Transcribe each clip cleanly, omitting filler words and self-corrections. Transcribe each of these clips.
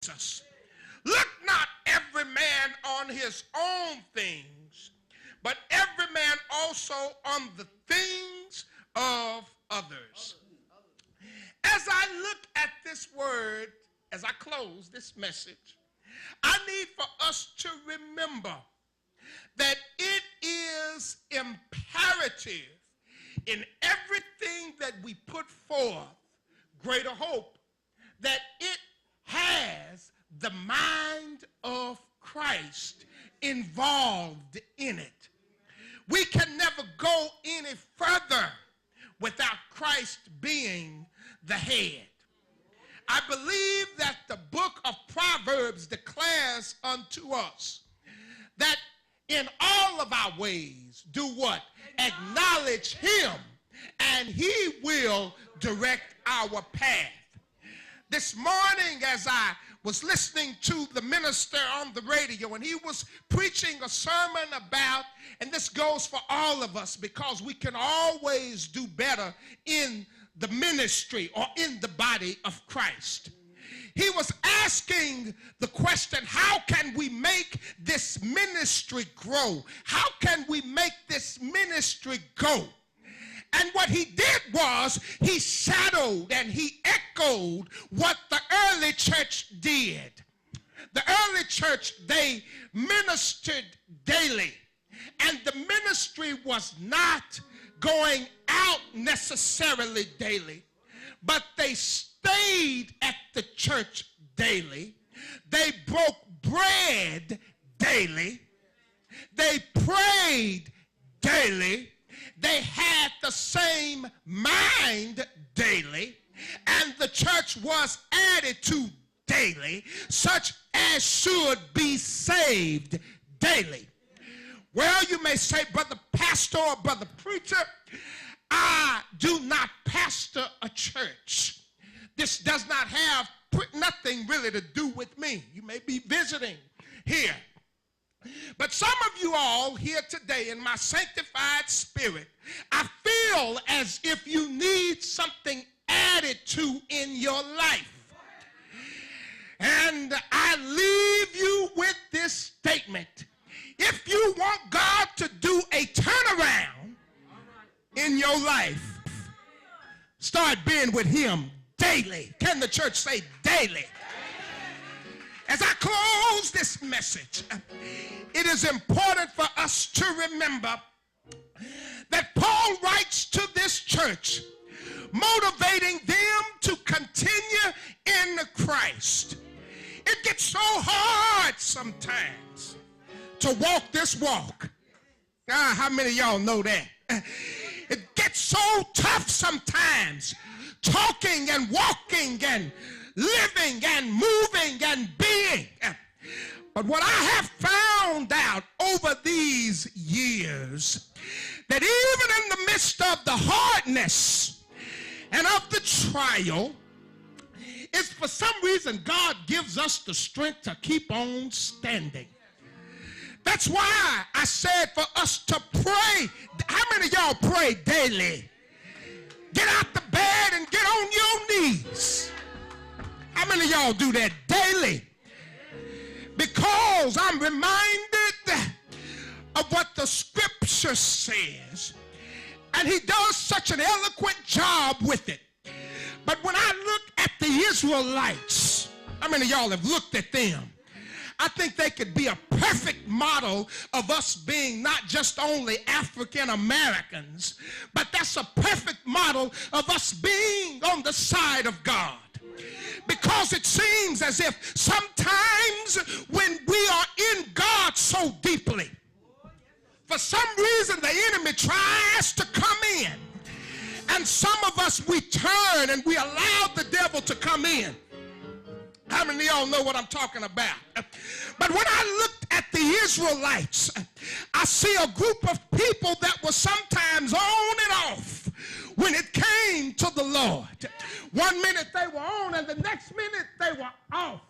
Jesus. Look not every man on his own things, but every man also on the things of others. As I look at this word, as I close this message, I need for us to remember that it is imperative in everything that we put forth, greater hope, that it has the mind of Christ involved in it. We can never go any further without Christ being the head. I believe that the book of Proverbs declares unto us that in all of our ways, do what? Acknowledge him, and he will direct our path. This morning, as I was listening to the minister on the radio, and he was preaching a sermon about, and this goes for all of us because we can always do better in the ministry or in the body of Christ. He was asking the question, how can we make this ministry grow? How can we make this ministry go? And what he did was he shadowed and he echoed what the early church did. The early church, they ministered daily. And the ministry was not going out necessarily daily, but they stayed at the church daily. They broke bread daily. They prayed daily. They had the same mind daily. And the church was added to daily, such as should be saved daily. Well, you may say, brother pastor or brother preacher, I do not pastor a church. This does not have nothing really to do with me. You may be visiting here. But some of you all here today, in my sanctified spirit, I feel as if you need something added to in your life. And I leave you with this statement. If you want God to do a turnaround in your life, start being with him daily. Can the church say daily? As I close this message, it is important for us to remember that Paul writes to this church, motivating them to continue in Christ. It gets so hard sometimes to walk this walk. How many of y'all know that? It gets so tough sometimes, talking and walking and living and moving and being. But what I have found out over these years, that even in the midst of the hardness and of the trial, is for some reason God gives us the strength to keep on standing. That's why I said for us to pray. How many of y'all pray daily? Get out the bed and get on your knees. How many of y'all do that daily? Because I'm reminded of what the scripture says. And he does such an eloquent job with it. But when I look at the Israelites, how many of y'all have looked at them? I think they could be a perfect model of us being not just only African Americans, but that's a perfect model of us being on the side of God. Because it seems as if sometimes when we are in God so deeply, for some reason the enemy tries to come in. And some of us, we turn and we allow the devil to come in. How many of y'all know what I'm talking about? But when I looked at the Israelites, I see a group of people that were sometimes on and off when it came to the Lord. 1 minute they were on and the next minute they were off.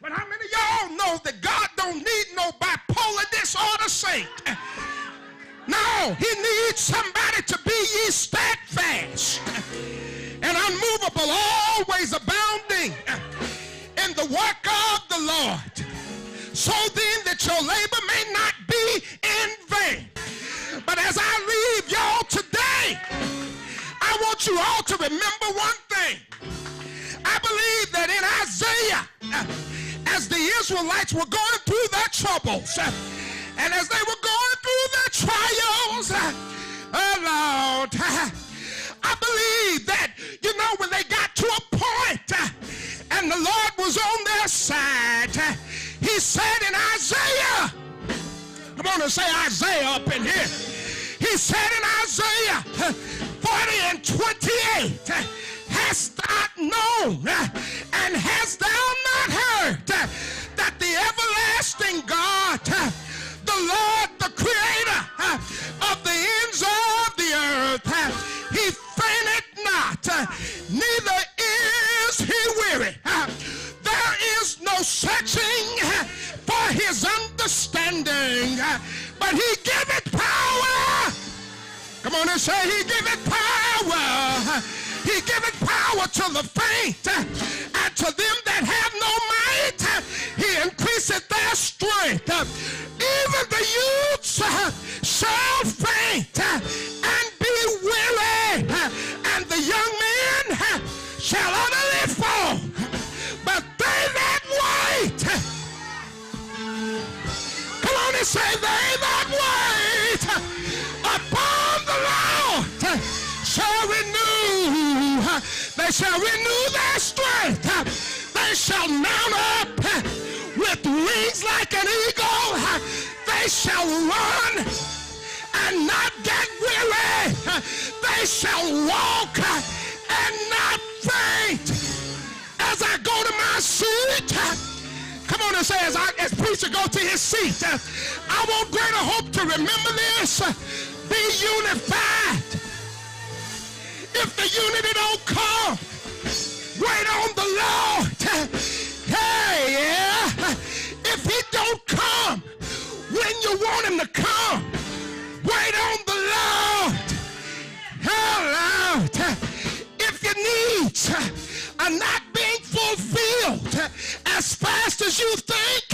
But how many of y'all know that God don't need no bipolar disorder saint? No, he needs somebody to be ye steadfast and unmovable, always abounding in the work of the Lord, so then that your labor may not be in vain. But as I leave y'all today, I want you all to remember one thing. I believe that in Isaiah, as the Israelites were going through their troubles, and as they were going through their trials, oh Lord, I believe that, you know, when they got to a point and the Lord was on their side, he said in Isaiah, come on and say Isaiah up in here. He said in Isaiah 40 and 28, hast thou known and hast thou not heard that the everlasting God, the Lord, the creator of the ends of the earth, he fainteth not, neither is he weary. There is no searching for his understanding, but he giveth power. Come on and say, he giveth power. He giveth power to the faint, and to them that have no might, he increaseth their strength. Even the youths shall faint and be weary, and the young men shall utterly fall. But they that wait, come on and say, they that wait upon the Lord shall renew. They shall renew their strength. They shall mount up with wings like an eagle. They shall run and not get weary. They shall walk and not faint. As I go to my seat, come on and say, as preacher go to his seat, I want Greater Hope to remember this. Be unified. If the unity don't come, wait on the Lord. Hey, yeah. If he don't come when you want him to come, wait on the Lord. Oh, Lord. If your needs are not being fulfilled as fast as you think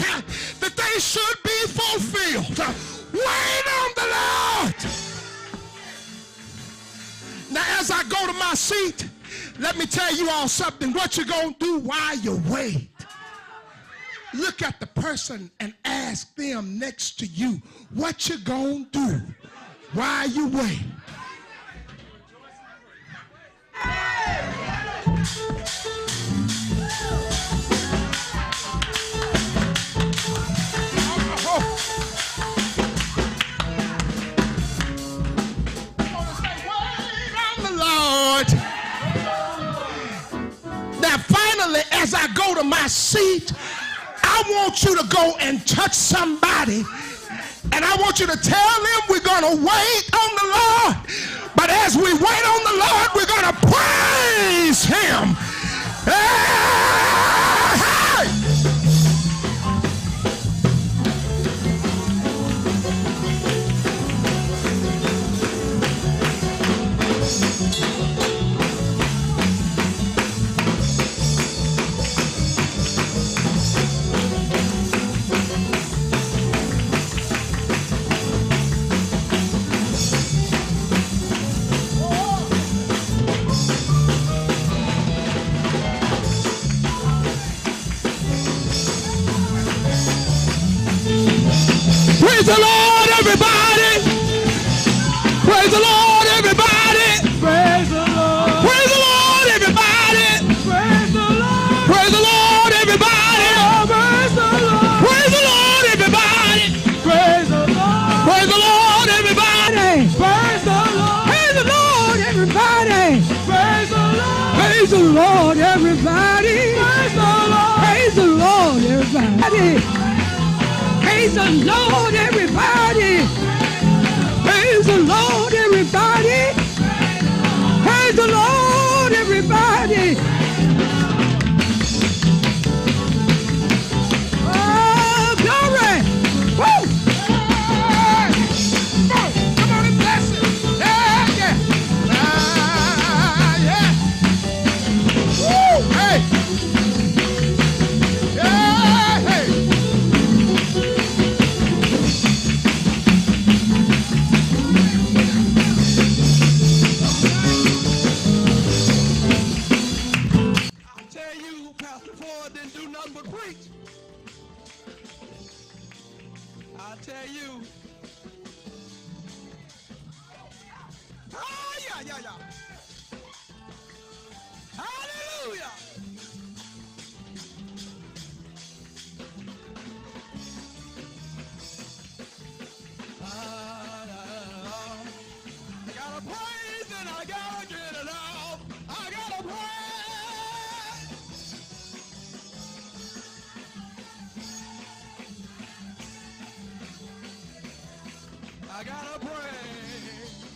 that they should be fulfilled, wait on the Lord. Now, as I go to my seat, let me tell you all something. What you gonna do while you wait? Look at the person and ask them next to you, what you gonna do while you wait? Now finally, as I go to my seat, I want you to go and touch somebody, and I want you to tell them we're going to wait on the Lord, but as we wait on the Lord, we're going to praise him. Hey! Praise the Lord, everybody. Praise the Lord, everybody. Praise the Lord. Praise the Lord, everybody. Praise the Lord. Praise the Lord, everybody. Praise the Lord. Praise the Lord, everybody. Praise the Lord. Praise the Lord, everybody. Praise the Lord. Praise the Lord, everybody. Praise the Lord. Praise the Lord, everybody. Praise the Lord. Praise the Lord, everybody. Praise the Lord, everybody. Praise the Lord, everybody. Praise the Lord, everybody. Oh, glory. Woo. Come on and bless it. Yeah, yeah. Yeah. Woo. Hey. for didn't do nothing but preach. I tell you. Ah, yeah. Hallelujah. I gotta praise and I gotta get it out. I gotta praise. I gotta praise.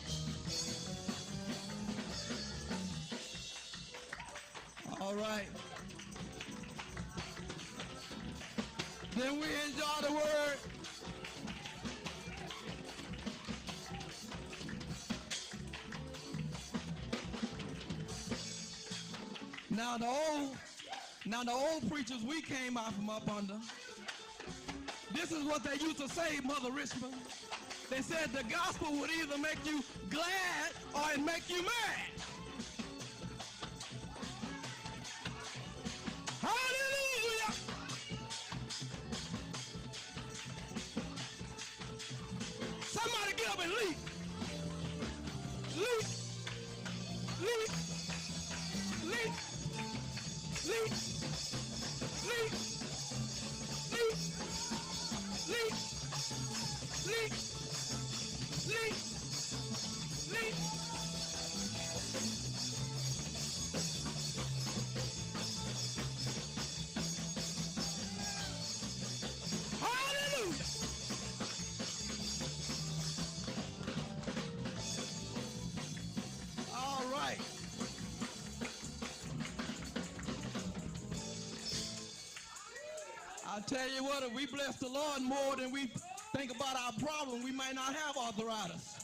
All right. Then we enjoy the word. Now the old preachers we came out from up under, this is what they used to say, Mother Richmond. They said the gospel would either make you glad or it make you mad. Hallelujah! Somebody get up and leap. Leap. Leap. Leap. Leap. Leap. Leap. Leap. Leap. Leap. Leap. Hallelujah. All right. I tell you what, if we bless the Lord more than we think about our problem, we might not have arthritis.